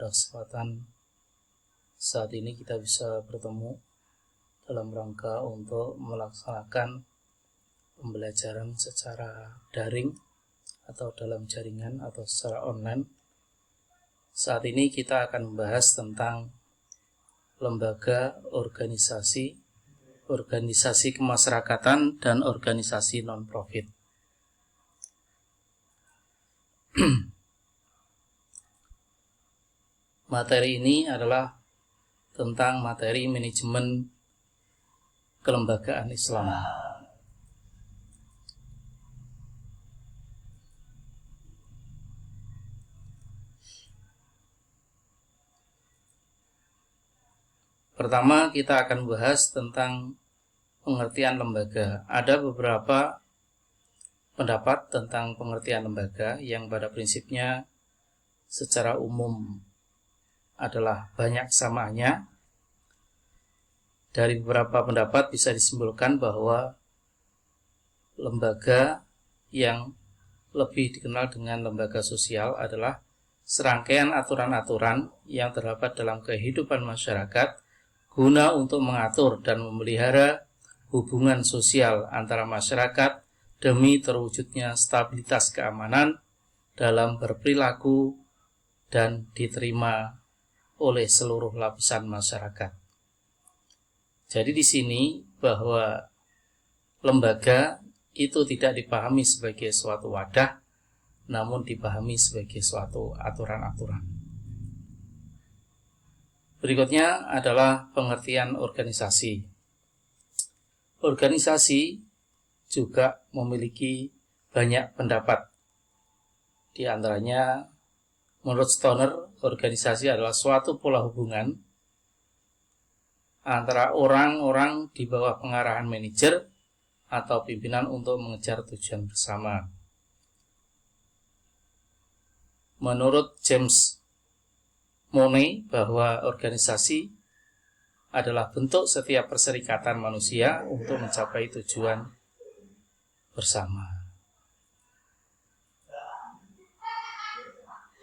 pada kesempatan saat ini kita bisa bertemu dalam rangka untuk melaksanakan pembelajaran secara daring atau dalam jaringan atau secara online. Saat ini kita akan membahas tentang lembaga, organisasi kemasyarakatan, dan organisasi non-profit. Materi ini adalah tentang materi manajemen kelembagaan Islam. Pertama, kita akan membahas tentang pengertian lembaga. Ada beberapa pendapat tentang pengertian lembaga yang pada prinsipnya secara umum adalah banyak samaannya. Dari beberapa pendapat bisa disimpulkan bahwa lembaga yang lebih dikenal dengan lembaga sosial adalah serangkaian aturan-aturan yang terdapat dalam kehidupan masyarakat guna untuk mengatur dan memelihara hubungan sosial antara masyarakat demi terwujudnya stabilitas keamanan dalam berperilaku dan diterima oleh seluruh lapisan masyarakat. Jadi di sini bahwa lembaga itu tidak dipahami sebagai suatu wadah, namun dipahami sebagai suatu aturan-aturan. Berikutnya adalah pengertian organisasi. Organisasi juga memiliki banyak pendapat. Di antaranya, menurut Stoner, organisasi adalah suatu pola hubungan antara orang-orang di bawah pengarahan manajer atau pimpinan untuk mengejar tujuan bersama. Menurut James Money, bahwa organisasi adalah bentuk setiap perserikatan manusia untuk mencapai tujuan bersama.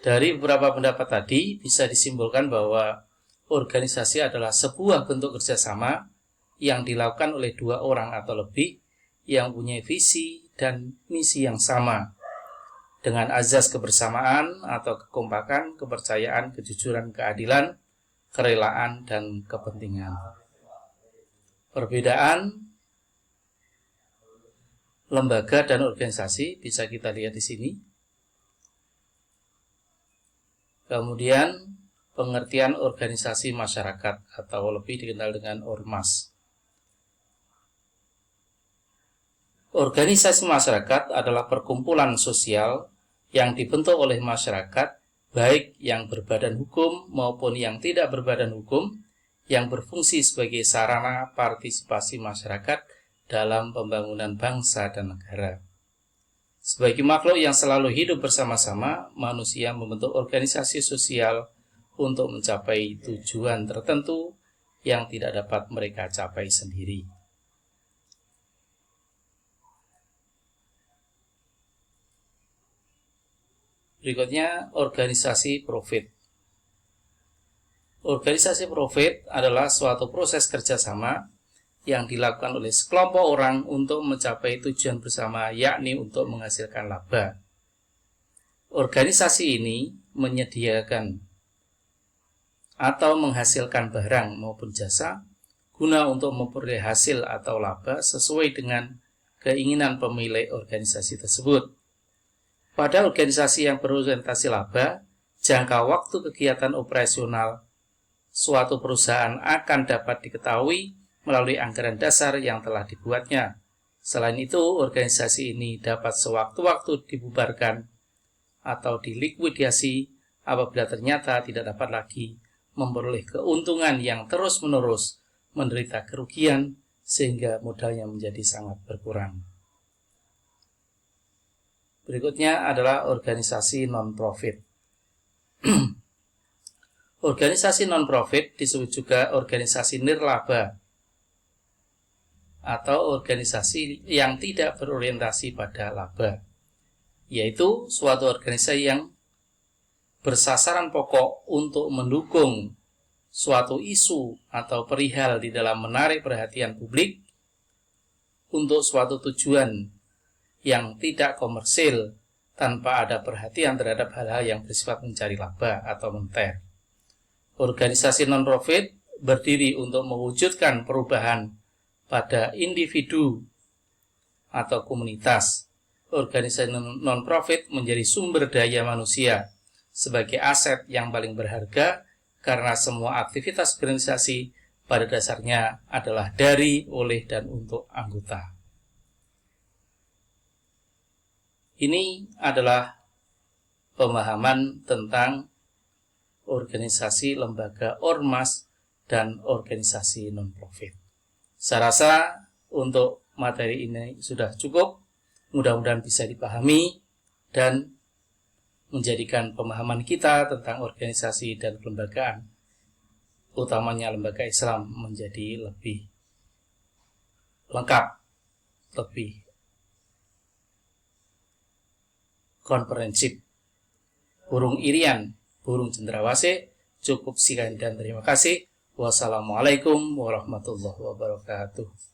Dari beberapa pendapat tadi bisa disimpulkan bahwa organisasi adalah sebuah bentuk kerjasama yang dilakukan oleh dua orang atau lebih yang punya visi dan misi yang sama dengan azas kebersamaan atau kekompakan, kepercayaan, kejujuran, keadilan, kerelaan, dan kepentingan. Perbedaan lembaga dan organisasi bisa kita lihat di sini. Kemudian pengertian organisasi masyarakat atau lebih dikenal dengan ormas. Organisasi masyarakat adalah perkumpulan sosial yang dibentuk oleh masyarakat, baik yang berbadan hukum maupun yang tidak berbadan hukum, yang berfungsi sebagai sarana partisipasi masyarakat dalam pembangunan bangsa dan negara. Sebagai makhluk yang selalu hidup bersama-sama, manusia membentuk organisasi sosial untuk mencapai tujuan tertentu yang tidak dapat mereka capai sendiri. Berikutnya, organisasi profit. Organisasi profit adalah suatu proses kerjasama yang dilakukan oleh sekelompok orang untuk mencapai tujuan bersama, yakni untuk menghasilkan laba. Organisasi ini menyediakan atau menghasilkan barang maupun jasa guna untuk memperoleh hasil atau laba sesuai dengan keinginan pemilik organisasi tersebut. Pada organisasi yang berorientasi laba, jangka waktu kegiatan operasional suatu perusahaan akan dapat diketahui melalui anggaran dasar yang telah dibuatnya. Selain itu, organisasi ini dapat sewaktu-waktu dibubarkan atau dilikuidasi apabila ternyata tidak dapat lagi memperoleh keuntungan yang terus-menerus menderita kerugian sehingga modalnya menjadi sangat berkurang. Berikutnya adalah organisasi non-profit. Organisasi non-profit disebut juga organisasi nirlaba atau organisasi yang tidak berorientasi pada laba, yaitu suatu organisasi yang bersasaran pokok untuk mendukung suatu isu atau perihal di dalam menarik perhatian publik untuk suatu tujuan yang tidak komersil tanpa ada perhatian terhadap hal-hal yang bersifat mencari laba atau moneter. Organisasi non-profit berdiri untuk mewujudkan perubahan pada individu atau komunitas. Organisasi non-profit menjadi sumber daya manusia sebagai aset yang paling berharga karena semua aktivitas organisasi pada dasarnya adalah dari, oleh, dan untuk anggota. Ini adalah pemahaman tentang organisasi, lembaga, ormas, dan organisasi non-profit. Saya rasa untuk materi ini sudah cukup, mudah-mudahan bisa dipahami dan menjadikan pemahaman kita tentang organisasi dan kelembagaan, utamanya lembaga Islam, menjadi lebih lengkap, lebih komprehensif. Burung Irian, burung cendrawasih. Cukup sekian dan terima kasih. Wassalamualaikum warahmatullahi wabarakatuh.